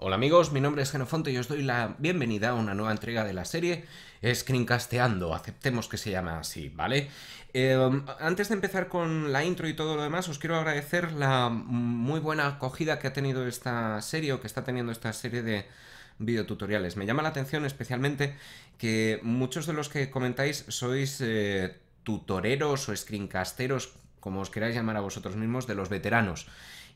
Hola amigos, mi nombre es Genofonte y os doy la bienvenida a una nueva entrega de la serie Screencasteando, aceptemos que se llama así, ¿vale? Antes de empezar con la intro y todo lo demás, os quiero agradecer la muy buena acogida que ha tenido esta serie o que está teniendo esta serie de videotutoriales. Me llama la atención especialmente que muchos de los que comentáis sois tutoreros o screencasteros, como os queráis llamar a vosotros mismos, de los veteranos.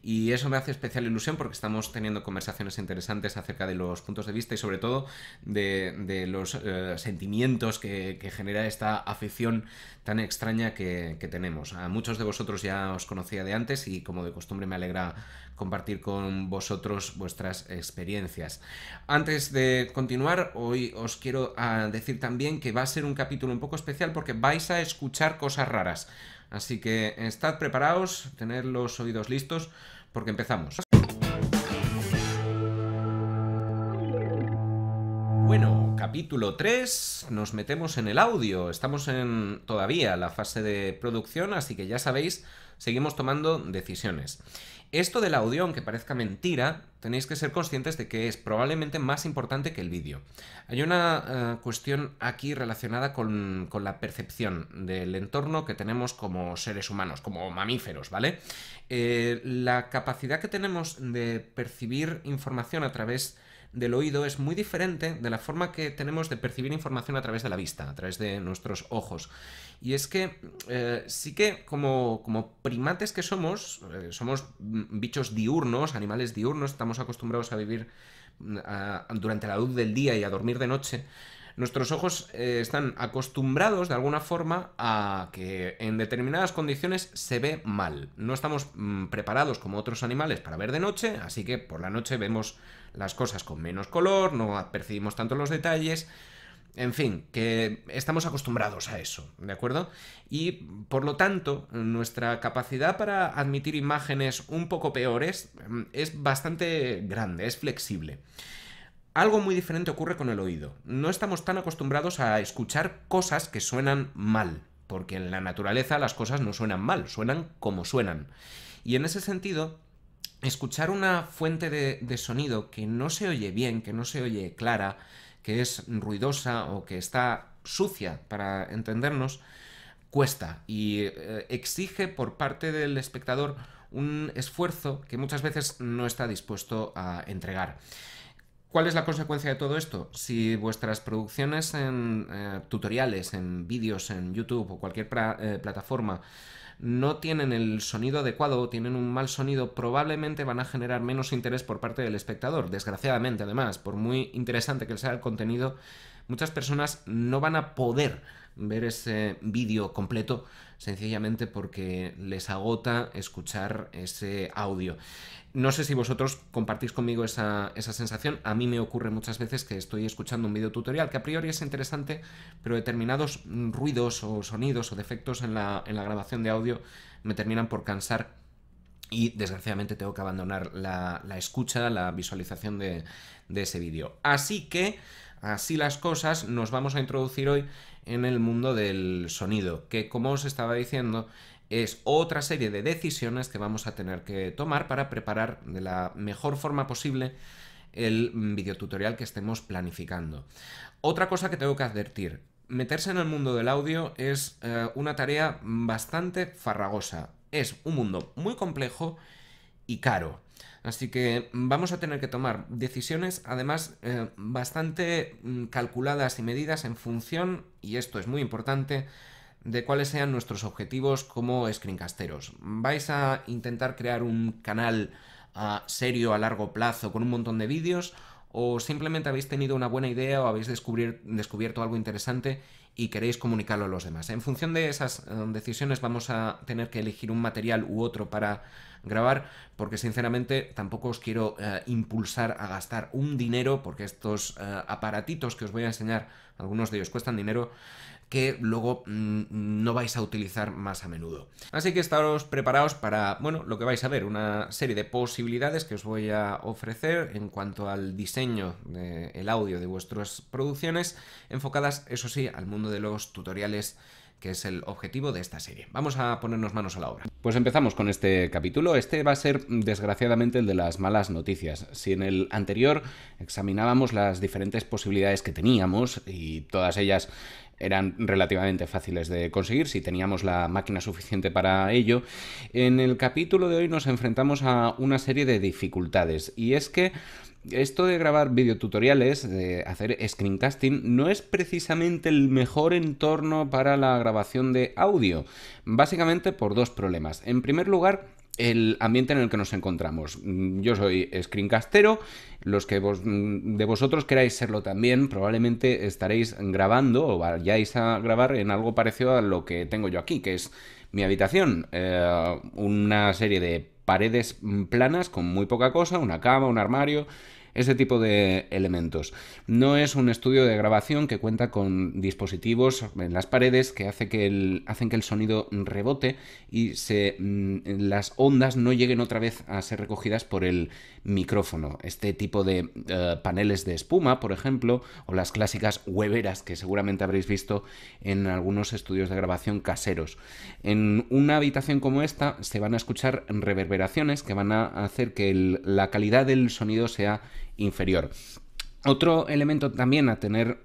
Y eso me hace especial ilusión porque estamos teniendo conversaciones interesantes acerca de los puntos de vista y sobre todo de los sentimientos que genera esta afición tan extraña que tenemos. A muchos de vosotros ya os conocía de antes y como de costumbre me alegra compartir con vosotros vuestras experiencias. Antes de continuar, hoy os quiero decir también que va a ser un capítulo un poco especial porque vais a escuchar cosas raras. Así que estad preparados, tened los oídos listos, porque empezamos. Bueno, capítulo 3, nos metemos en el audio. Estamos en todavía la fase de producción, así que ya sabéis, seguimos tomando decisiones. Esto del audio, aunque parezca mentira, tenéis que ser conscientes de que es probablemente más importante que el vídeo. Hay una cuestión aquí relacionada con la percepción del entorno que tenemos como seres humanos, como mamíferos, ¿vale? La capacidad que tenemos de percibir información a través del oído es muy diferente de la forma que tenemos de percibir información a través de la vista, a través de nuestros ojos. Y es que sí que como primates que somos bichos diurnos, animales diurnos, estamos acostumbrados a vivir durante la luz del día y a dormir de noche. Nuestros ojos están acostumbrados de alguna forma a que en determinadas condiciones se ve mal. No estamos preparados como otros animales para ver de noche, así que por la noche vemos las cosas con menos color, no percibimos tanto los detalles. En fin, que estamos acostumbrados a eso, ¿de acuerdo? Y por lo tanto, nuestra capacidad para admitir imágenes un poco peores es bastante grande, es flexible. Algo muy diferente ocurre con el oído. No estamos tan acostumbrados a escuchar cosas que suenan mal, porque en la naturaleza las cosas no suenan mal, suenan como suenan. Y en ese sentido, escuchar una fuente de sonido que no se oye bien, que no se oye clara, que es ruidosa o que está sucia para entendernos, cuesta y exige por parte del espectador un esfuerzo que muchas veces no está dispuesto a entregar. ¿Cuál es la consecuencia de todo esto? Si vuestras producciones en tutoriales, en vídeos, en YouTube o cualquier plataforma no tienen el sonido adecuado o tienen un mal sonido, probablemente van a generar menos interés por parte del espectador. Desgraciadamente, además, por muy interesante que sea el contenido, muchas personas no van a poder ver ese vídeo completo sencillamente porque les agota escuchar ese audio. No sé si vosotros compartís conmigo esa sensación. A mí me ocurre muchas veces que estoy escuchando un video tutorial que a priori es interesante, pero determinados ruidos o sonidos o defectos en la grabación de audio me terminan por cansar y desgraciadamente tengo que abandonar la escucha, la visualización de ese vídeo. Así que, así las cosas, nos vamos a introducir hoy en el mundo del sonido, que como os estaba diciendo, es otra serie de decisiones que vamos a tener que tomar para preparar de la mejor forma posible el videotutorial que estemos planificando. Otra cosa que tengo que advertir, meterse en el mundo del audio es una tarea bastante farragosa. Es un mundo muy complejo y caro. Así que vamos a tener que tomar decisiones, además, bastante calculadas y medidas en función, y esto es muy importante, de cuáles sean nuestros objetivos como screencasteros. ¿Vais a intentar crear un canal serio a largo plazo con un montón de vídeos? ¿O simplemente habéis tenido una buena idea o habéis descubierto algo interesante y queréis comunicarlo a los demás? En función de esas decisiones vamos a tener que elegir un material u otro para grabar, porque sinceramente tampoco os quiero impulsar a gastar un dinero, porque estos aparatitos que os voy a enseñar, algunos de ellos cuestan dinero, que luego no vais a utilizar más a menudo. Así que estaros preparados para, bueno, lo que vais a ver, una serie de posibilidades que os voy a ofrecer en cuanto al diseño del audio de vuestras producciones, enfocadas, eso sí, al mundo de los tutoriales, que es el objetivo de esta serie. Vamos a ponernos manos a la obra. Pues empezamos con este capítulo. Este va a ser, desgraciadamente, el de las malas noticias. Si en el anterior examinábamos las diferentes posibilidades que teníamos, y todas ellas eran relativamente fáciles de conseguir si teníamos la máquina suficiente para ello, en el capítulo de hoy nos enfrentamos a una serie de dificultades. Y es que esto de grabar videotutoriales, de hacer screencasting, no es precisamente el mejor entorno para la grabación de audio, básicamente por dos problemas. En primer lugar, el ambiente en el que nos encontramos. Yo soy screencastero, los que de vosotros queráis serlo también, probablemente estaréis grabando o vayáis a grabar en algo parecido a lo que tengo yo aquí, que es mi habitación, una serie de paredes planas con muy poca cosa, una cama, un armario, ese tipo de elementos. No es un estudio de grabación que cuenta con dispositivos en las paredes que hacen que el sonido rebote y las ondas no lleguen otra vez a ser recogidas por el micrófono. Este tipo de paneles de espuma, por ejemplo, o las clásicas hueveras que seguramente habréis visto en algunos estudios de grabación caseros. En una habitación como esta se van a escuchar reverberaciones que van a hacer que la calidad del sonido sea inferior. Otro elemento también a tener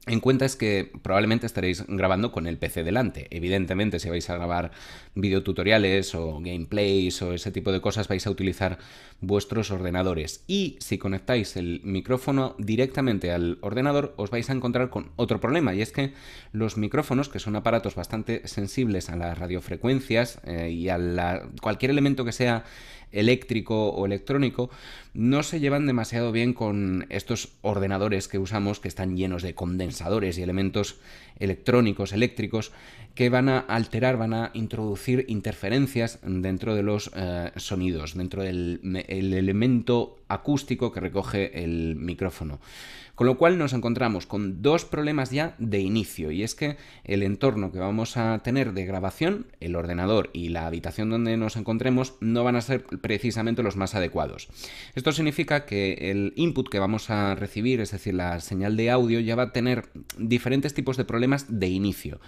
en cuenta es que probablemente estaréis grabando con el PC delante. Evidentemente, si vais a grabar videotutoriales o gameplays o ese tipo de cosas, vais a utilizar vuestros ordenadores. Y si conectáis el micrófono directamente al ordenador, os vais a encontrar con otro problema. Y es que los micrófonos, que son aparatos bastante sensibles a las radiofrecuencias y a cualquier elemento que sea eléctrico o electrónico, no se llevan demasiado bien con estos ordenadores que usamos, que están llenos de condensadores y elementos electrónicos, eléctricos, que van a alterar, van a introducir interferencias dentro de los sonidos, dentro del elemento acústico que recoge el micrófono. Con lo cual nos encontramos con dos problemas ya de inicio, y es que el entorno que vamos a tener de grabación, el ordenador y la habitación donde nos encontremos, no van a ser precisamente los más adecuados. Esto significa que el input que vamos a recibir, es decir, la señal de audio, ya va a tener diferentes tipos de problemas de inicio.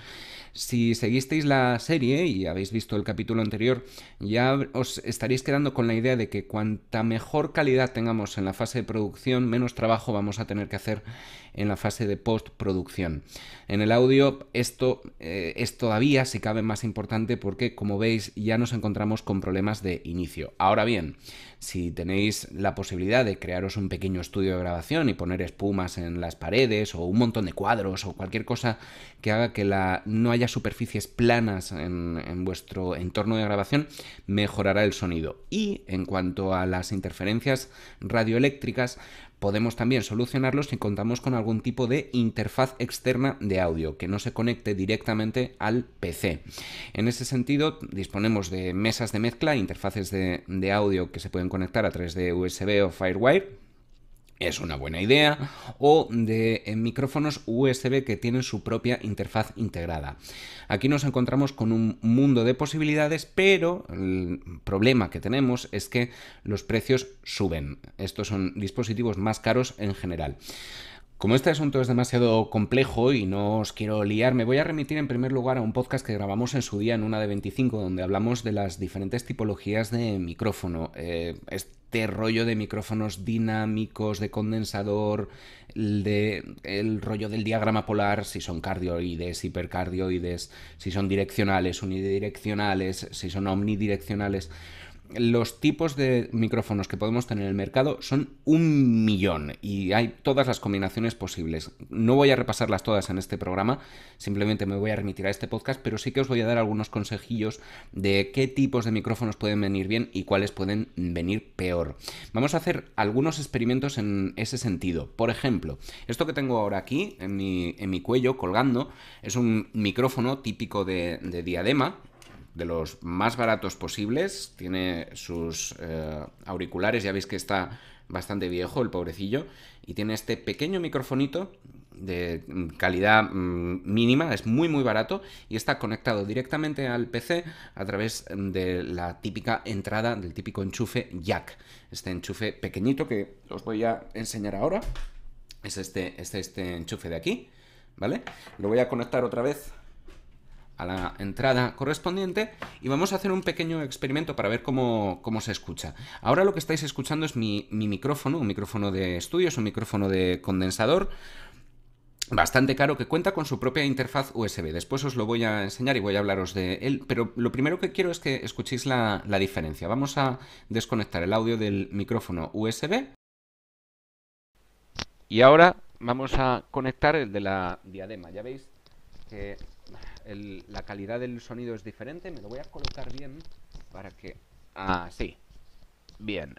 Si seguisteis la serie y habéis visto el capítulo anterior, ya os estaréis quedando con la idea de que cuanta mejor calidad tengamos en la fase de producción, menos trabajo vamos a tener que hacer en la fase de postproducción. En el audio esto es todavía, si cabe, más importante porque, como veis, ya nos encontramos con problemas de inicio. Ahora bien, si tenéis la posibilidad de crearos un pequeño estudio de grabación y poner espumas en las paredes o un montón de cuadros o cualquier cosa que haga que no haya superficies planas en vuestro entorno de grabación, mejorará el sonido. Y en cuanto a las interferencias radioeléctricas, podemos también solucionarlos si contamos con algún tipo de interfaz externa de audio que no se conecte directamente al PC. En ese sentido, disponemos de mesas de mezcla, interfaces de audio que se pueden conectar a través de USB o Firewire. Es una buena idea, o de micrófonos USB que tienen su propia interfaz integrada. Aquí nos encontramos con un mundo de posibilidades, pero el problema que tenemos es que los precios suben. Estos son dispositivos más caros en general. Como este asunto es demasiado complejo y no os quiero liar, me voy a remitir en primer lugar a un podcast que grabamos en su día en una de 25, donde hablamos de las diferentes tipologías de micrófono. Este rollo de micrófonos dinámicos, de condensador, el rollo del diagrama polar, si son cardioides, hipercardioides, si son direccionales, unidireccionales, si son omnidireccionales. Los tipos de micrófonos que podemos tener en el mercado son 1.000.000 y hay todas las combinaciones posibles. No voy a repasarlas todas en este programa, simplemente me voy a remitir a este podcast, pero sí que os voy a dar algunos consejillos de qué tipos de micrófonos pueden venir bien y cuáles pueden venir peor. Vamos a hacer algunos experimentos en ese sentido. Por ejemplo, esto que tengo ahora aquí en mi cuello colgando es un micrófono típico de diadema, de los más baratos posibles. Tiene sus auriculares, ya veis que está bastante viejo el pobrecillo, y tiene este pequeño microfonito de calidad mínima, es muy muy barato y está conectado directamente al PC a través de la típica entrada, del típico enchufe jack. Este enchufe pequeñito que os voy a enseñar ahora es este enchufe de aquí, ¿vale? Lo voy a conectar otra vez a la entrada correspondiente y vamos a hacer un pequeño experimento para ver cómo se escucha. Ahora lo que estáis escuchando es mi micrófono, un micrófono de estudio, es un micrófono de condensador bastante caro que cuenta con su propia interfaz USB. Después os lo voy a enseñar y voy a hablaros de él, pero lo primero que quiero es que escuchéis la diferencia. Vamos a desconectar el audio del micrófono USB y ahora vamos a conectar el de la diadema. Ya veis que la calidad del sonido es diferente. Me lo voy a colocar bien para que... sí. Bien.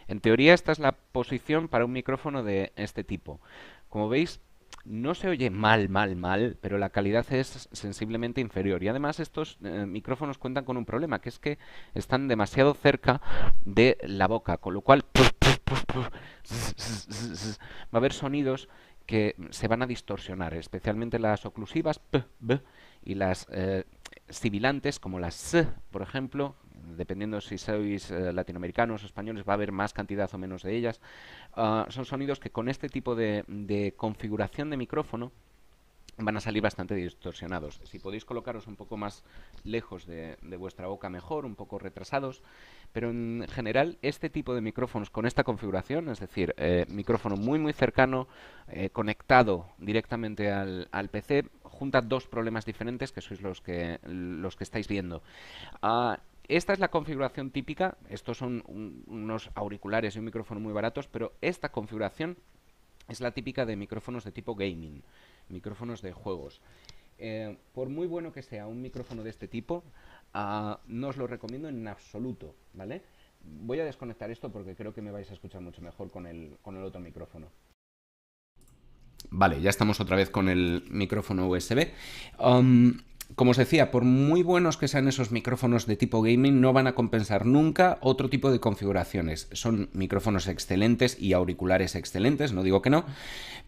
En teoría esta es la posición para un micrófono de este tipo. Como veis, no se oye mal, pero la calidad es sensiblemente inferior. Y además estos micrófonos cuentan con un problema, que es que están demasiado cerca de la boca, con lo cual va a haber sonidos que se van a distorsionar, especialmente las oclusivas p, b, y las sibilantes, como las s, por ejemplo. Dependiendo si sois latinoamericanos o españoles, va a haber más cantidad o menos de ellas. Son sonidos que con este tipo de configuración de micrófono van a salir bastante distorsionados. Si podéis colocaros un poco más lejos de vuestra boca, mejor, un poco retrasados, pero en general este tipo de micrófonos con esta configuración, es decir, micrófono muy cercano, conectado directamente al PC, junta dos problemas diferentes que sois los que estáis viendo. Esta es la configuración típica. Estos son unos auriculares y un micrófono muy baratos, pero esta configuración es la típica de micrófonos de tipo gaming, micrófonos de juegos. Por muy bueno que sea un micrófono de este tipo, no os lo recomiendo en absoluto, ¿vale? Voy a desconectar esto porque creo que me vais a escuchar mucho mejor con el otro micrófono. Vale, ya estamos otra vez con el micrófono USB. Como os decía, por muy buenos que sean esos micrófonos de tipo gaming, no van a compensar nunca otro tipo de configuraciones. Son micrófonos excelentes y auriculares excelentes, no digo que no,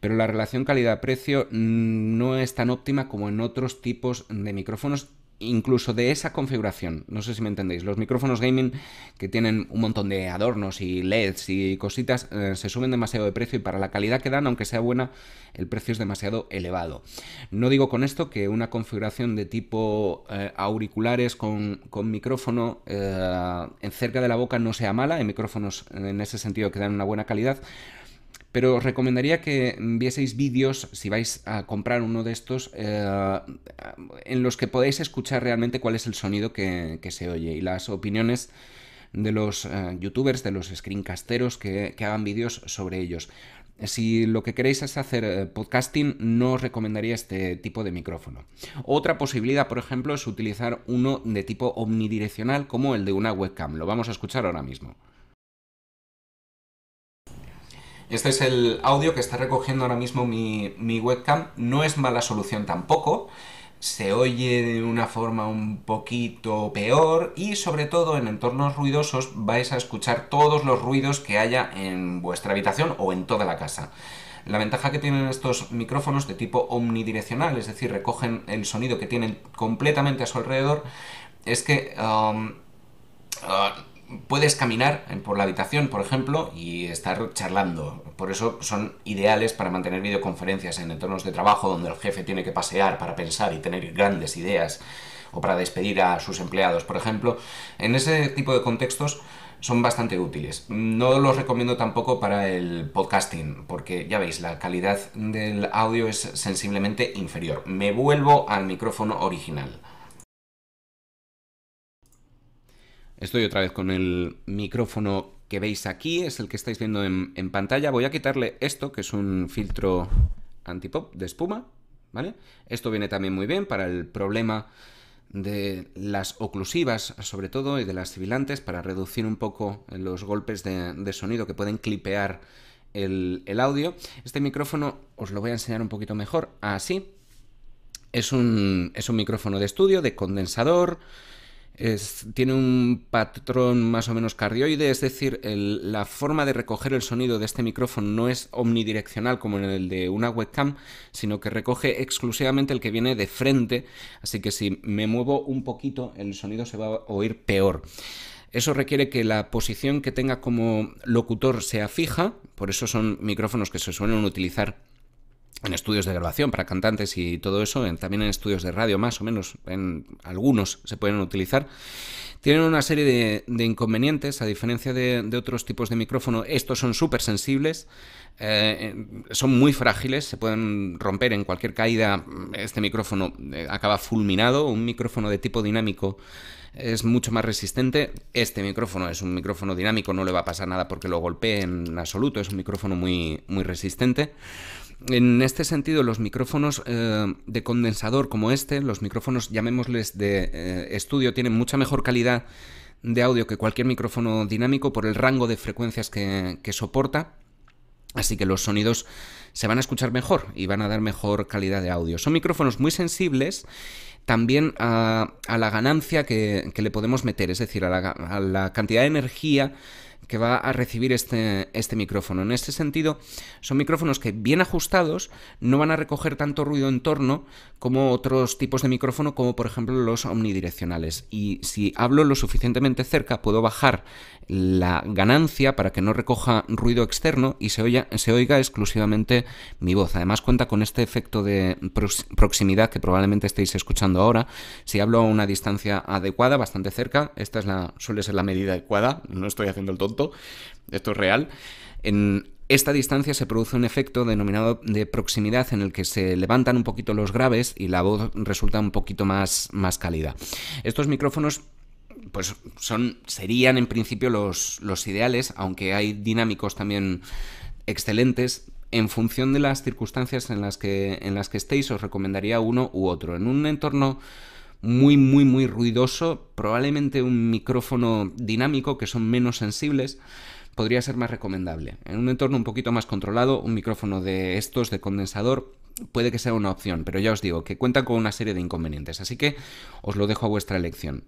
pero la relación calidad-precio no es tan óptima como en otros tipos de micrófonos, incluso de esa configuración. No sé si me entendéis. Los micrófonos gaming que tienen un montón de adornos y LEDs y cositas se suben demasiado de precio y para la calidad que dan, aunque sea buena, el precio es demasiado elevado. No digo con esto que una configuración de tipo auriculares con micrófono cerca de la boca no sea mala. Hay micrófonos en ese sentido que dan una buena calidad. Pero os recomendaría que vieseis vídeos, si vais a comprar uno de estos, en los que podáis escuchar realmente cuál es el sonido que se oye y las opiniones de los youtubers, de los screencasteros que hagan vídeos sobre ellos. Si lo que queréis es hacer podcasting, no os recomendaría este tipo de micrófono. Otra posibilidad, por ejemplo, es utilizar uno de tipo omnidireccional como el de una webcam. Lo vamos a escuchar ahora mismo. Este es el audio que está recogiendo ahora mismo mi webcam. No es mala solución tampoco. Se oye de una forma un poquito peor y sobre todo en entornos ruidosos vais a escuchar todos los ruidos que haya en vuestra habitación o en toda la casa. La ventaja que tienen estos micrófonos de tipo omnidireccional, es decir, recogen el sonido que tienen completamente a su alrededor, es que puedes caminar por la habitación, por ejemplo, y estar charlando. Por eso son ideales para mantener videoconferencias en entornos de trabajo donde el jefe tiene que pasear para pensar y tener grandes ideas, o para despedir a sus empleados, por ejemplo. En ese tipo de contextos son bastante útiles. No los recomiendo tampoco para el podcasting, porque ya veis, la calidad del audio es sensiblemente inferior. Me vuelvo al micrófono original. Estoy otra vez con el micrófono que veis aquí, es el que estáis viendo en pantalla. Voy a quitarle esto, que es un filtro antipop de espuma, ¿vale? Esto viene también muy bien para el problema de las oclusivas, sobre todo, y de las sibilantes, para reducir un poco los golpes de sonido que pueden clipear el audio. Este micrófono os lo voy a enseñar un poquito mejor, así. Es un micrófono de estudio, de condensador. Tiene un patrón más o menos cardioide, es decir, la forma de recoger el sonido de este micrófono no es omnidireccional como en el de una webcam, sino que recoge exclusivamente el que viene de frente, así que si me muevo un poquito el sonido se va a oír peor. Eso requiere que la posición que tenga como locutor sea fija, por eso son micrófonos que se suelen utilizar en estudios de grabación para cantantes y todo eso, también en estudios de radio más o menos, en algunos se pueden utilizar. Tienen una serie de inconvenientes, a diferencia de otros tipos de micrófono. Estos son súper sensibles, son muy frágiles, se pueden romper en cualquier caída. Este micrófono acaba fulminado. Un micrófono de tipo dinámico es mucho más resistente. Este micrófono es un micrófono dinámico, no le va a pasar nada porque lo golpee en absoluto, es un micrófono muy, muy resistente. En este sentido, los micrófonos de condensador como este, los micrófonos, llamémosles de estudio, tienen mucha mejor calidad de audio que cualquier micrófono dinámico por el rango de frecuencias que soporta. Así que los sonidos se van a escuchar mejor y van a dar mejor calidad de audio. Son micrófonos muy sensibles también a la ganancia que le podemos meter, es decir, a la cantidad de energía que va a recibir este micrófono. En este sentido, son micrófonos que, bien ajustados, no van a recoger tanto ruido en torno como otros tipos de micrófono, como por ejemplo los omnidireccionales. Y si hablo lo suficientemente cerca, puedo bajar la ganancia para que no recoja ruido externo y se oiga exclusivamente mi voz. Además, cuenta con este efecto de proximidad que probablemente estéis escuchando ahora. Si hablo a una distancia adecuada, bastante cerca, esta suele ser la medida adecuada, no estoy haciendo el tonto, esto es real. En esta distancia se produce un efecto denominado de proximidad en el que se levantan un poquito los graves y la voz resulta un poquito más cálida. Estos micrófonos pues serían en principio los ideales, aunque hay dinámicos también excelentes. En función de las circunstancias en las que estéis, os recomendaría uno u otro. En un entorno muy, muy, muy ruidoso, probablemente un micrófono dinámico, que son menos sensibles, podría ser más recomendable. En un entorno un poquito más controlado, un micrófono de estos de condensador puede que sea una opción, pero ya os digo que cuentan con una serie de inconvenientes, así que os lo dejo a vuestra elección.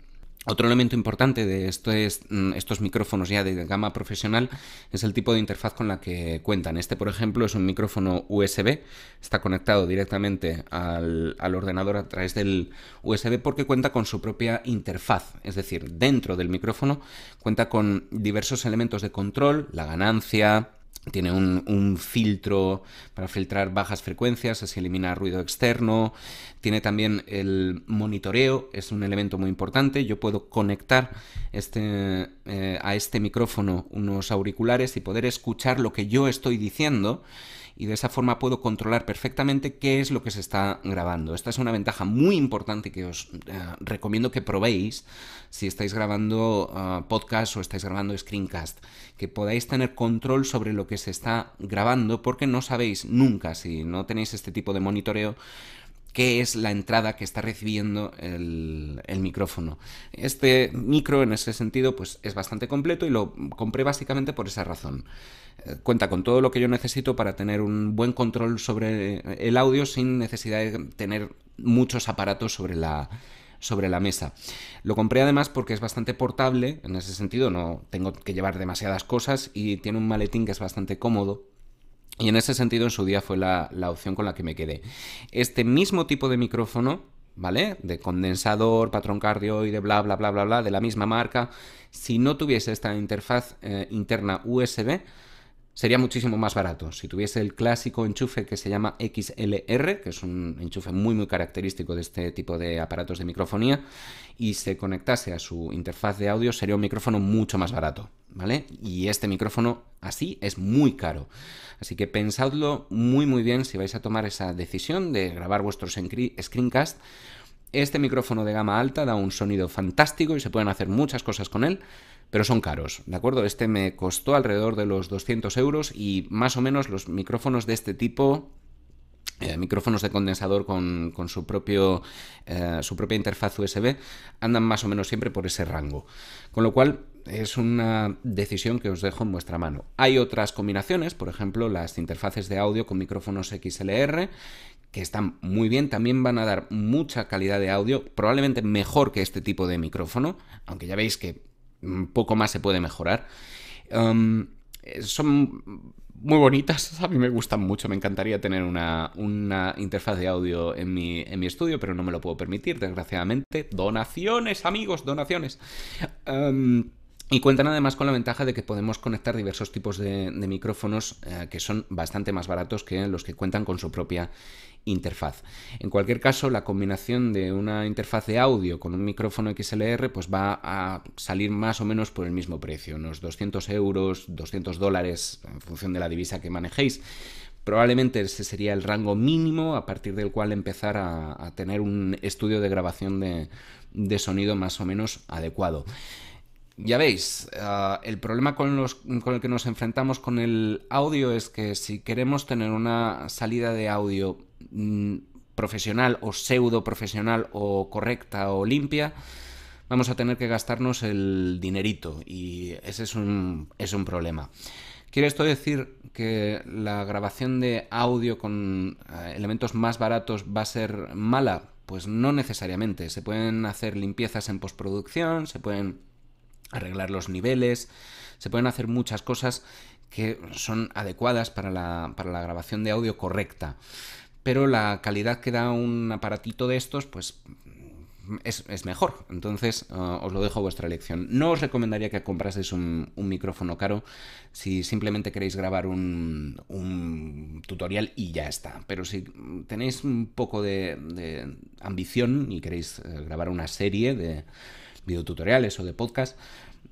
Otro elemento importante de estos micrófonos ya de gama profesional es el tipo de interfaz con la que cuentan. Este, por ejemplo, es un micrófono USB, está conectado directamente al ordenador a través del USB porque cuenta con su propia interfaz, es decir, dentro del micrófono cuenta con diversos elementos de control, la ganancia. Tiene un filtro para filtrar bajas frecuencias, así elimina ruido externo. Tiene también el monitoreo, es un elemento muy importante. Yo puedo conectar a este micrófono unos auriculares y poder escuchar lo que yo estoy diciendo, y de esa forma puedo controlar perfectamente qué es lo que se está grabando. Esta es una ventaja muy importante que os recomiendo que probéis si estáis grabando podcast o estáis grabando screencast, que podáis tener control sobre lo que se está grabando, porque no sabéis nunca, si no tenéis este tipo de monitoreo, qué es la entrada que está recibiendo el micrófono. Este micro, en ese sentido, pues es bastante completo y lo compré básicamente por esa razón. Cuenta con todo lo que yo necesito para tener un buen control sobre el audio sin necesidad de tener muchos aparatos sobre la mesa. Lo compré además porque es bastante portable, en ese sentido no tengo que llevar demasiadas cosas y tiene un maletín que es bastante cómodo. Y en ese sentido, en su día fue la opción con la que me quedé. Este mismo tipo de micrófono, ¿vale? De condensador, patrón cardioide, bla, bla, bla, bla, bla, de la misma marca, si no tuviese esta interfaz interna USB, sería muchísimo más barato. Si tuviese el clásico enchufe que se llama XLR, que es un enchufe muy muy característico de este tipo de aparatos de microfonía, y se conectase a su interfaz de audio, sería un micrófono mucho más barato, ¿vale? Y este micrófono así es muy caro. Así que pensadlo muy muy bien si vais a tomar esa decisión de grabar vuestros screencast. Este micrófono de gama alta da un sonido fantástico y se pueden hacer muchas cosas con él, pero son caros, ¿de acuerdo? Este me costó alrededor de los 200 euros y más o menos los micrófonos de este tipo, micrófonos de condensador con su propia interfaz USB, andan más o menos siempre por ese rango. Con lo cual es una decisión que os dejo en vuestra mano. Hay otras combinaciones, por ejemplo las interfaces de audio con micrófonos XLR, que están muy bien, también van a dar mucha calidad de audio, probablemente mejor que este tipo de micrófono, aunque ya veis que un poco más se puede mejorar. Son muy bonitas, a mí me gustan mucho, me encantaría tener una interfaz de audio en mi estudio, pero no me lo puedo permitir, desgraciadamente. Donaciones, amigos, donaciones. Y cuentan además con la ventaja de que podemos conectar diversos tipos de micrófonos que son bastante más baratos que los que cuentan con su propia interfaz. En cualquier caso, la combinación de una interfaz de audio con un micrófono XLR pues va a salir más o menos por el mismo precio, unos 200 euros, $200 en función de la divisa que manejéis. Probablemente ese sería el rango mínimo a partir del cual empezar a tener un estudio de grabación de sonido más o menos adecuado. Ya veis, el problema con el que nos enfrentamos con el audio es que si queremos tener una salida de audio profesional o pseudo profesional o correcta o limpia, vamos a tener que gastarnos el dinerito y ese es un problema. ¿Quiere esto decir que la grabación de audio con elementos más baratos va a ser mala? Pues no necesariamente. Se pueden hacer limpiezas en postproducción, se pueden arreglar los niveles, se pueden hacer muchas cosas que son adecuadas para la grabación de audio correcta, pero la calidad que da un aparatito de estos pues es mejor. Entonces os lo dejo a vuestra elección. No os recomendaría que compraseis un micrófono caro si simplemente queréis grabar un tutorial y ya está, pero si tenéis un poco de ambición y queréis grabar una serie de videotutoriales o de podcast,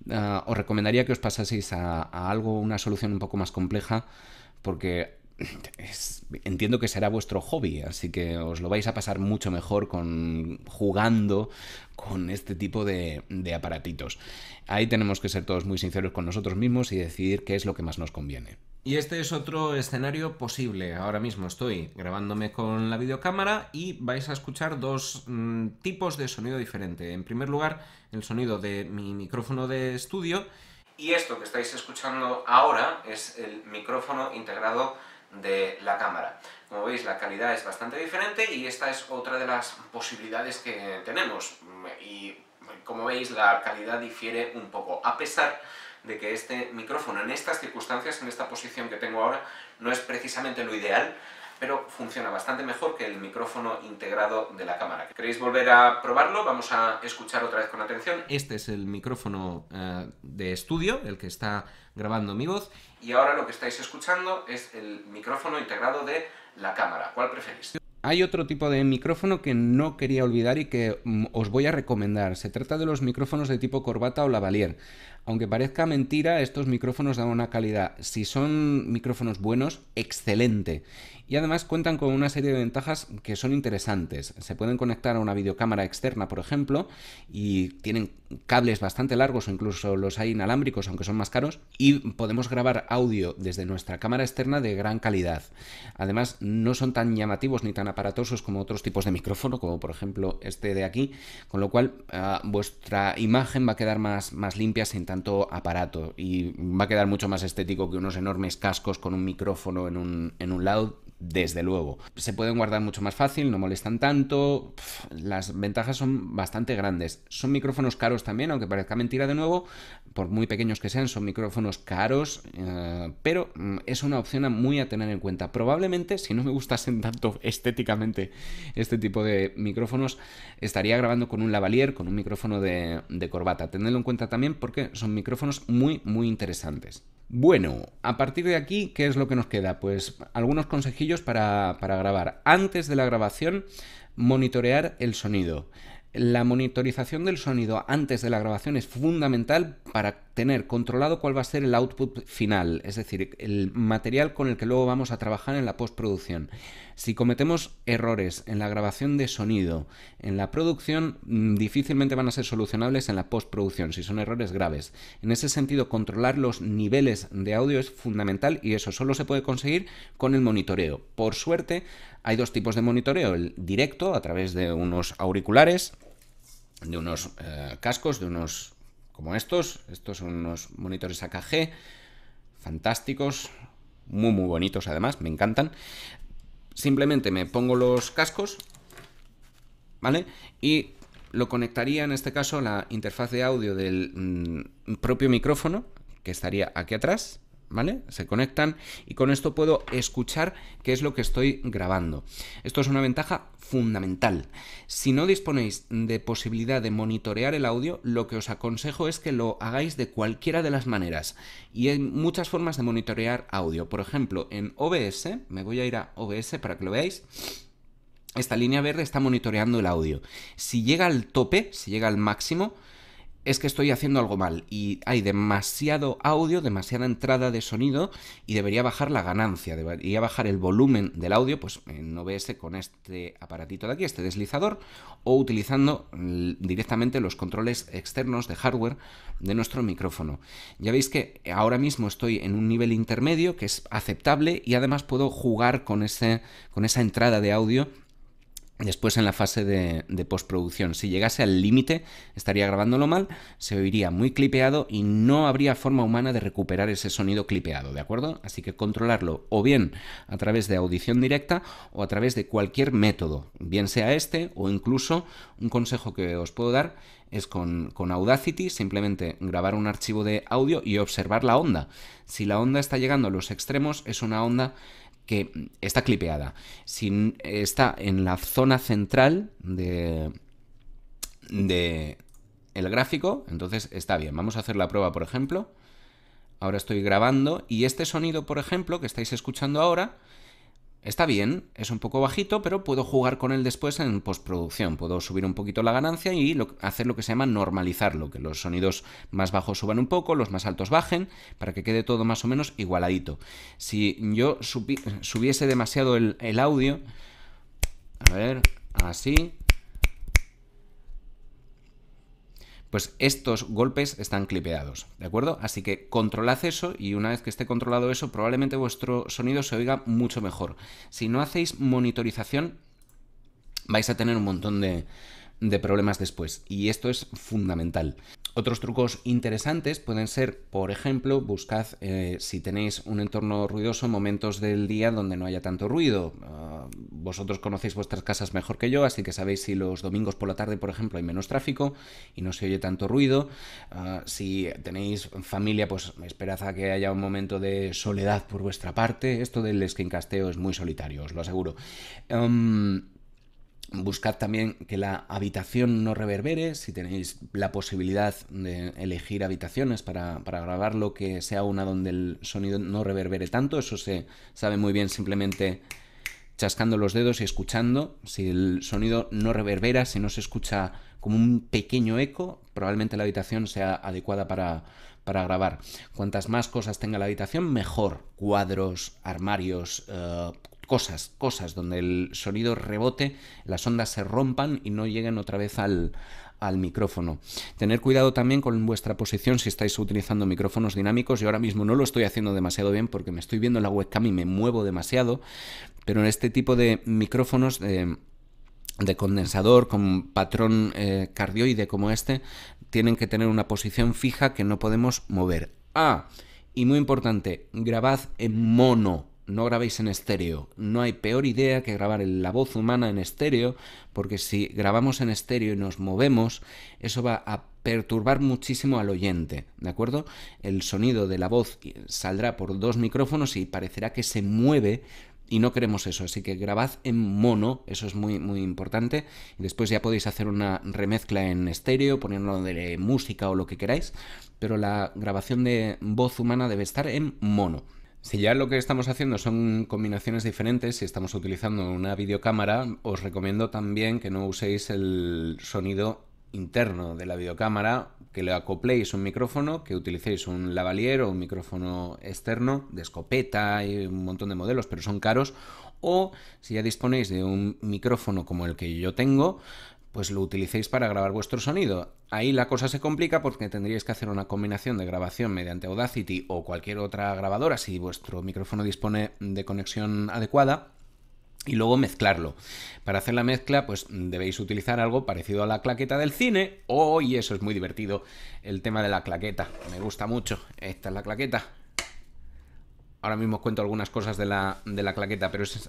os recomendaría que os pasaseis a algo, una solución un poco más compleja, porque entiendo que será vuestro hobby, así que os lo vais a pasar mucho mejor jugando con este tipo de aparatitos. Ahí tenemos que ser todos muy sinceros con nosotros mismos y decidir qué es lo que más nos conviene. Y este es otro escenario posible. Ahora mismo estoy grabándome con la videocámara y vais a escuchar dos tipos de sonido diferente. En primer lugar, el sonido de mi micrófono de estudio, y esto que estáis escuchando ahora es el micrófono integrado de la cámara. Como veis, la calidad es bastante diferente y esta es otra de las posibilidades que tenemos. Y como veis, la calidad difiere un poco, a pesar de que este micrófono en estas circunstancias, en esta posición que tengo ahora, no es precisamente lo ideal, pero funciona bastante mejor que el micrófono integrado de la cámara. ¿Queréis volver a probarlo? Vamos a escuchar otra vez con atención. Este es el micrófono de estudio, el que está grabando mi voz, y ahora lo que estáis escuchando es el micrófono integrado de la cámara. ¿Cuál preferís? Hay otro tipo de micrófono que no quería olvidar y que os voy a recomendar. Se trata de los micrófonos de tipo corbata o lavalier. Aunque parezca mentira, estos micrófonos dan una calidad, si son micrófonos buenos, excelente. Y además cuentan con una serie de ventajas que son interesantes. Se pueden conectar a una videocámara externa, por ejemplo, y tienen cables bastante largos, o incluso los hay inalámbricos, aunque son más caros, y podemos grabar audio desde nuestra cámara externa de gran calidad. Además, no son tan llamativos ni tan aparatosos como otros tipos de micrófono, como por ejemplo este de aquí, con lo cual vuestra imagen va a quedar más limpia sin tanto aparato y va a quedar mucho más estético que unos enormes cascos con un micrófono en un lado. Desde luego. Se pueden guardar mucho más fácil, no molestan tanto. Las ventajas son bastante grandes. Son micrófonos caros también, aunque parezca mentira de nuevo, por muy pequeños que sean, son micrófonos caros, pero es una opción muy a tener en cuenta. Probablemente, si no me gustasen tanto estéticamente este tipo de micrófonos, estaría grabando con un lavalier, con un micrófono de corbata. Tenedlo en cuenta también porque son micrófonos muy interesantes. Bueno, a partir de aquí, ¿qué es lo que nos queda? Pues algunos consejillos para grabar. Antes de la grabación, monitorear el sonido. La monitorización del sonido antes de la grabación es fundamental para tener controlado cuál va a ser el output final, es decir, el material con el que luego vamos a trabajar en la postproducción. Si cometemos errores en la grabación de sonido, en la producción, difícilmente van a ser solucionables en la postproducción, si son errores graves. En ese sentido, controlar los niveles de audio es fundamental y eso solo se puede conseguir con el monitoreo. Por suerte, hay dos tipos de monitoreo, el directo a través de unos auriculares, de unos cascos, de unos como estos son unos monitores AKG fantásticos, muy bonitos además, me encantan. Simplemente me pongo los cascos, ¿vale? Y lo conectaría en este caso a la interfaz de audio del propio micrófono, que estaría aquí atrás, ¿vale? Se conectan y con esto puedo escuchar qué es lo que estoy grabando. Esto es una ventaja fundamental. Si no disponéis de posibilidad de monitorear el audio, lo que os aconsejo es que lo hagáis de cualquiera de las maneras. Y hay muchas formas de monitorear audio. Por ejemplo, en OBS, me voy a ir a OBS para que lo veáis. Esta línea verde está monitoreando el audio. Si llega al tope, si llega al máximo, es que estoy haciendo algo mal y hay demasiado audio, demasiada entrada de sonido y debería bajar la ganancia, debería bajar el volumen del audio, pues en OBS con este aparatito de aquí, este deslizador, o utilizando directamente los controles externos de hardware de nuestro micrófono. Ya veis que ahora mismo estoy en un nivel intermedio que es aceptable y además puedo jugar con esa entrada de audio. Después en la fase de postproducción, si llegase al límite, estaría grabándolo mal, se oiría muy clipeado y no habría forma humana de recuperar ese sonido clipeado, ¿de acuerdo? Así que controlarlo o bien a través de audición directa o a través de cualquier método, bien sea este o incluso un consejo que os puedo dar es con Audacity simplemente grabar un archivo de audio y observar la onda. Si la onda está llegando a los extremos, es una onda que está clipeada. Si está en la zona central de el gráfico, entonces está bien. Vamos a hacer la prueba, por ejemplo. Ahora estoy grabando y este sonido, por ejemplo, que estáis escuchando ahora, está bien, es un poco bajito, pero puedo jugar con él después en postproducción. Puedo subir un poquito la ganancia y hacer lo que se llama normalizarlo, que los sonidos más bajos suban un poco, los más altos bajen, para que quede todo más o menos igualadito. Si yo subiese demasiado el audio, a ver, así, pues estos golpes están clipeados, ¿de acuerdo? Así que controlad eso y una vez que esté controlado eso, probablemente vuestro sonido se oiga mucho mejor. Si no hacéis monitorización, vais a tener un montón de problemas después y esto es fundamental. Otros trucos interesantes pueden ser, por ejemplo, buscad si tenéis un entorno ruidoso, momentos del día donde no haya tanto ruido. Vosotros conocéis vuestras casas mejor que yo, así que sabéis si los domingos por la tarde, por ejemplo, hay menos tráfico y no se oye tanto ruido. Si tenéis familia, pues esperad a que haya un momento de soledad por vuestra parte. Esto del screencasteo es muy solitario, os lo aseguro. Buscad también que la habitación no reverbere, si tenéis la posibilidad de elegir habitaciones para grabar lo que sea una donde el sonido no reverbere tanto. Eso se sabe muy bien simplemente chascando los dedos y escuchando. Si el sonido no reverbera, si no se escucha como un pequeño eco, probablemente la habitación sea adecuada para grabar. Cuantas más cosas tenga la habitación, mejor. Cuadros, armarios, cosas donde el sonido rebote, las ondas se rompan y no lleguen otra vez al micrófono. Tener cuidado también con vuestra posición si estáis utilizando micrófonos dinámicos. Yo ahora mismo no lo estoy haciendo demasiado bien porque me estoy viendo en la webcam y me muevo demasiado, pero en este tipo de micrófonos de condensador con patrón cardioide como este, tienen que tener una posición fija que no podemos mover. Y muy importante, grabad en mono. No grabéis en estéreo. No hay peor idea que grabar la voz humana en estéreo, porque si grabamos en estéreo y nos movemos, eso va a perturbar muchísimo al oyente, ¿de acuerdo? El sonido de la voz saldrá por dos micrófonos y parecerá que se mueve y no queremos eso, así que grabad en mono, eso es muy, muy importante. Y después ya podéis hacer una remezcla en estéreo, poniendo de música o lo que queráis, pero la grabación de voz humana debe estar en mono. Si ya lo que estamos haciendo son combinaciones diferentes, si estamos utilizando una videocámara, os recomiendo también que no uséis el sonido interno de la videocámara, que le acopléis un micrófono, que utilicéis un lavalier o un micrófono externo de escopeta, hay un montón de modelos, pero son caros, o si ya disponéis de un micrófono como el que yo tengo, pues lo utilicéis para grabar vuestro sonido. Ahí la cosa se complica porque tendríais que hacer una combinación de grabación mediante Audacity o cualquier otra grabadora si vuestro micrófono dispone de conexión adecuada y luego mezclarlo. Para hacer la mezcla pues debéis utilizar algo parecido a la claqueta del cine. Y eso es muy divertido, el tema de la claqueta. Me gusta mucho. Esta es la claqueta. Ahora mismo os cuento algunas cosas de la claqueta, pero es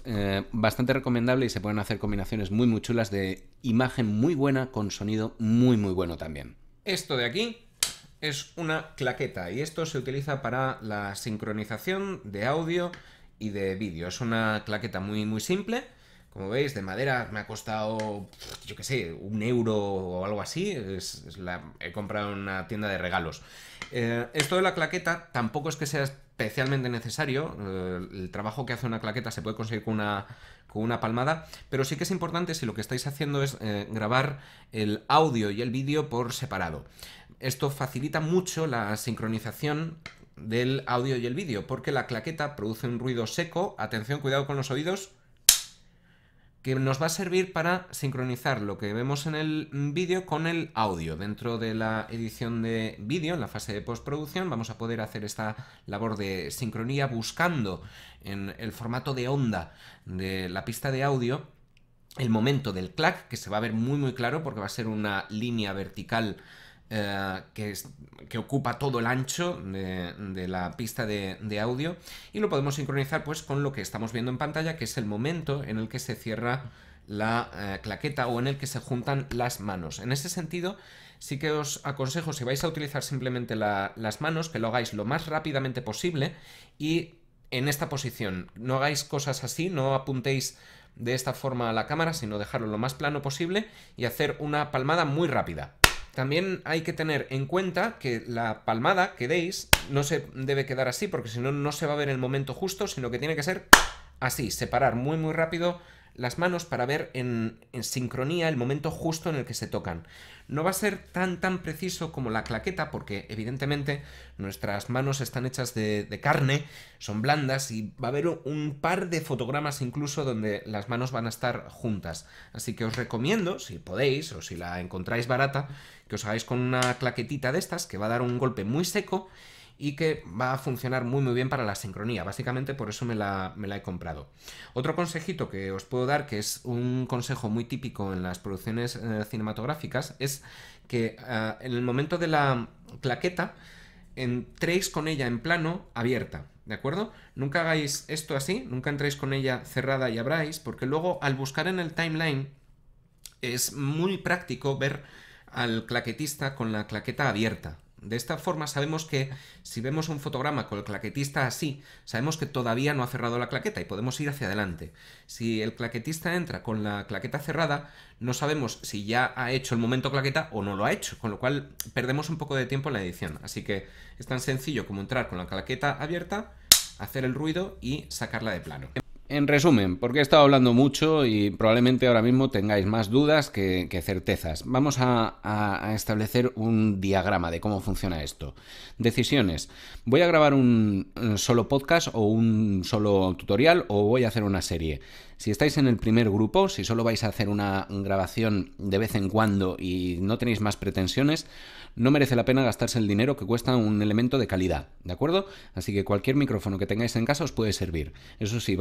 bastante recomendable y se pueden hacer combinaciones muy muy chulas de imagen muy buena con sonido muy muy bueno también. Esto de aquí es una claqueta y esto se utiliza para la sincronización de audio y de vídeo. Es una claqueta muy simple, como veis, de madera. Me ha costado, yo qué sé, 1 euro o algo así. He comprado en una tienda de regalos. Esto de la claqueta tampoco es que sea especialmente necesario. El trabajo que hace una claqueta se puede conseguir con una palmada, pero sí que es importante si lo que estáis haciendo es grabar el audio y el vídeo por separado. Esto facilita mucho la sincronización del audio y el vídeo, porque la claqueta produce un ruido seco, atención, cuidado con los oídos, que nos va a servir para sincronizar lo que vemos en el vídeo con el audio. Dentro de la edición de vídeo, en la fase de postproducción, vamos a poder hacer esta labor de sincronía buscando en el formato de onda de la pista de audio el momento del clac, que se va a ver muy claro porque va a ser una línea vertical que ocupa todo el ancho de la pista de audio, y lo podemos sincronizar pues con lo que estamos viendo en pantalla, que es el momento en el que se cierra la claqueta o en el que se juntan las manos. En ese sentido, sí que os aconsejo, si vais a utilizar simplemente las manos, que lo hagáis lo más rápidamente posible y en esta posición. No hagáis cosas así, no apuntéis de esta forma a la cámara, sino dejarlo lo más plano posible y hacer una palmada muy rápida. También hay que tener en cuenta que la palmada que deis no se debe quedar así, porque si no, no se va a ver el momento justo, sino que tiene que ser así, separar muy rápido las manos para ver en sincronía el momento justo en el que se tocan. No va a ser tan preciso como la claqueta, porque evidentemente nuestras manos están hechas de carne, son blandas y va a haber un par de fotogramas incluso donde las manos van a estar juntas. Así que os recomiendo, si podéis o si la encontráis barata, que os hagáis con una claquetita de estas que va a dar un golpe muy seco y que va a funcionar muy bien para la sincronía. Básicamente por eso me la he comprado. Otro consejito que os puedo dar, que es un consejo muy típico en las producciones cinematográficas, es que en el momento de la claqueta entréis con ella en plano abierta, ¿de acuerdo? Nunca hagáis esto así, nunca entréis con ella cerrada y abráis, porque luego al buscar en el timeline es muy práctico ver al claquetista con la claqueta abierta. De esta forma sabemos que si vemos un fotograma con el claquetista así, sabemos que todavía no ha cerrado la claqueta y podemos ir hacia adelante. Si el claquetista entra con la claqueta cerrada, no sabemos si ya ha hecho el momento claqueta o no lo ha hecho, con lo cual perdemos un poco de tiempo en la edición. Así que es tan sencillo como entrar con la claqueta abierta, hacer el ruido y sacarla de plano. En resumen, porque he estado hablando mucho y probablemente ahora mismo tengáis más dudas que certezas. Vamos a establecer un diagrama de cómo funciona esto. Decisiones. ¿Voy a grabar un solo podcast o un solo tutorial o voy a hacer una serie? Si estáis en el primer grupo, si solo vais a hacer una grabación de vez en cuando y no tenéis más pretensiones, no merece la pena gastarse el dinero que cuesta un elemento de calidad, ¿de acuerdo? Así que cualquier micrófono que tengáis en casa os puede servir. Eso sí,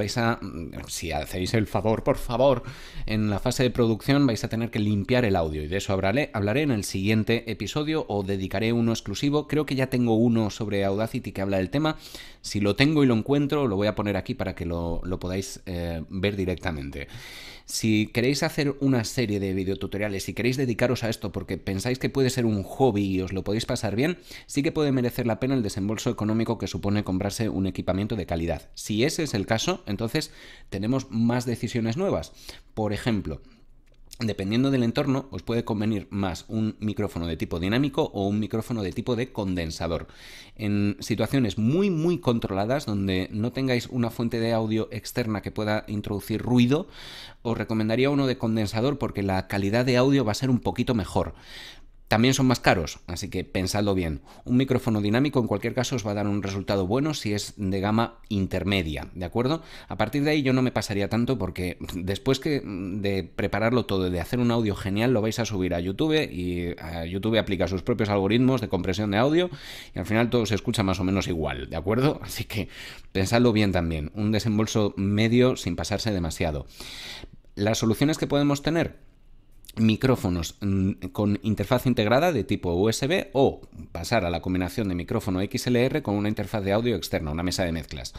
si hacéis el favor, por favor, en la fase de producción vais a tener que limpiar el audio y de eso hablaré en el siguiente episodio o dedicaré uno exclusivo. Creo que ya tengo uno sobre Audacity que habla del tema. Si lo tengo y lo encuentro, lo voy a poner aquí para que lo podáis ver directamente. Si queréis hacer una serie de videotutoriales, si queréis dedicaros a esto porque pensáis que puede ser un hobby y os lo podéis pasar bien, sí que puede merecer la pena el desembolso económico que supone comprarse un equipamiento de calidad. Si ese es el caso, entonces tenemos más decisiones nuevas. Por ejemplo, dependiendo del entorno, os puede convenir más un micrófono de tipo dinámico o un micrófono de tipo de condensador. En situaciones muy controladas, donde no tengáis una fuente de audio externa que pueda introducir ruido, os recomendaría uno de condensador porque la calidad de audio va a ser un poquito mejor. También son más caros, así que pensadlo bien. Un micrófono dinámico en cualquier caso os va a dar un resultado bueno si es de gama intermedia, ¿de acuerdo? A partir de ahí yo no me pasaría tanto porque después de prepararlo todo, de hacer un audio genial, lo vais a subir a YouTube y a YouTube aplica sus propios algoritmos de compresión de audio y al final todo se escucha más o menos igual, ¿de acuerdo? Así que pensadlo bien también. Un desembolso medio sin pasarse demasiado. Las soluciones que podemos tener: micrófonos con interfaz integrada de tipo USB o pasar a la combinación de micrófono XLR con una interfaz de audio externa, una mesa de mezclas.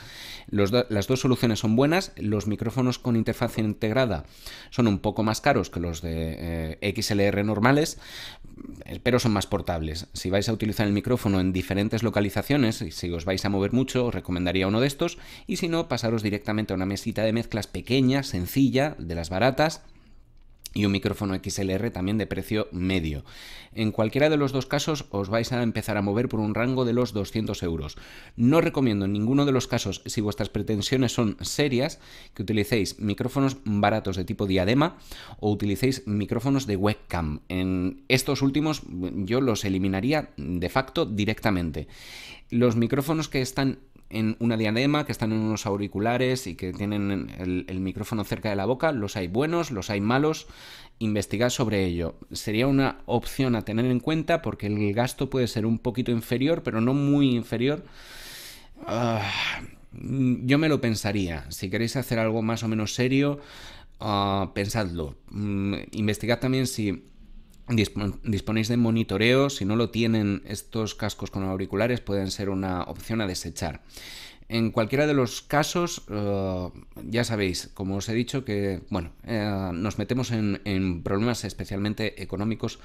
Las dos soluciones son buenas. Los micrófonos con interfaz integrada son un poco más caros que los de XLR normales, pero son más portables. Si vais a utilizar el micrófono en diferentes localizaciones, y si os vais a mover mucho, os recomendaría uno de estos, y si no, pasaros directamente a una mesita de mezclas pequeña, sencilla, de las baratas, y un micrófono XLR también de precio medio. En cualquiera de los dos casos os vais a empezar a mover por un rango de los 200 euros. No recomiendo en ninguno de los casos, si vuestras pretensiones son serias, que utilicéis micrófonos baratos de tipo diadema o utilicéis micrófonos de webcam. En estos últimos yo los eliminaría de facto directamente. Los micrófonos que están en una diadema, que están en unos auriculares y que tienen el micrófono cerca de la boca, los hay buenos, los hay malos. Investigad sobre ello. Sería una opción a tener en cuenta porque el gasto puede ser un poquito inferior, pero no muy inferior. Yo me lo pensaría. Si queréis hacer algo más o menos serio, pensadlo. Investigad también si disponéis de monitoreo. Si no lo tienen, estos cascos con auriculares pueden ser una opción a desechar. En cualquiera de los casos, ya sabéis, como os he dicho, que bueno, nos metemos en problemas especialmente económicos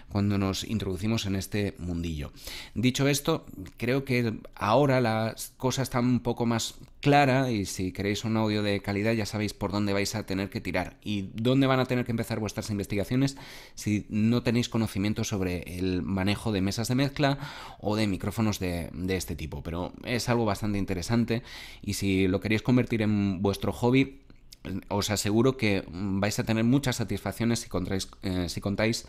cuando nos introducimos en este mundillo. Dicho esto, creo que ahora la cosa está un poco más clara y si queréis un audio de calidad ya sabéis por dónde vais a tener que tirar y dónde van a tener que empezar vuestras investigaciones si no tenéis conocimiento sobre el manejo de mesas de mezcla o de micrófonos de este tipo. Pero es algo bastante interesante y si lo queréis convertir en vuestro hobby, os aseguro que vais a tener muchas satisfacciones si contáis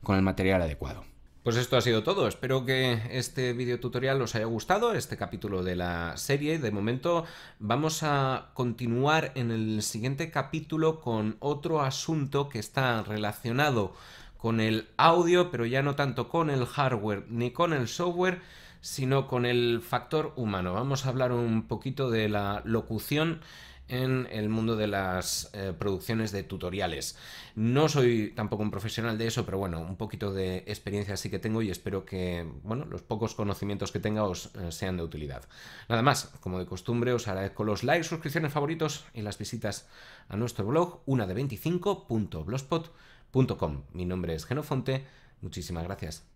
con el material adecuado. Pues esto ha sido todo. Espero que este video tutorial os haya gustado, este capítulo de la serie. De momento vamos a continuar en el siguiente capítulo con otro asunto que está relacionado con el audio, pero ya no tanto con el hardware ni con el software, sino con el factor humano. Vamos a hablar un poquito de la locución en el mundo de las producciones de tutoriales. No soy tampoco un profesional de eso, pero bueno, un poquito de experiencia sí que tengo y espero que, bueno, los pocos conocimientos que tenga os sean de utilidad. Nada más, como de costumbre, os agradezco los likes, suscripciones, favoritos y las visitas a nuestro blog, unade25.blogspot.com. Mi nombre es Genofonte, muchísimas gracias.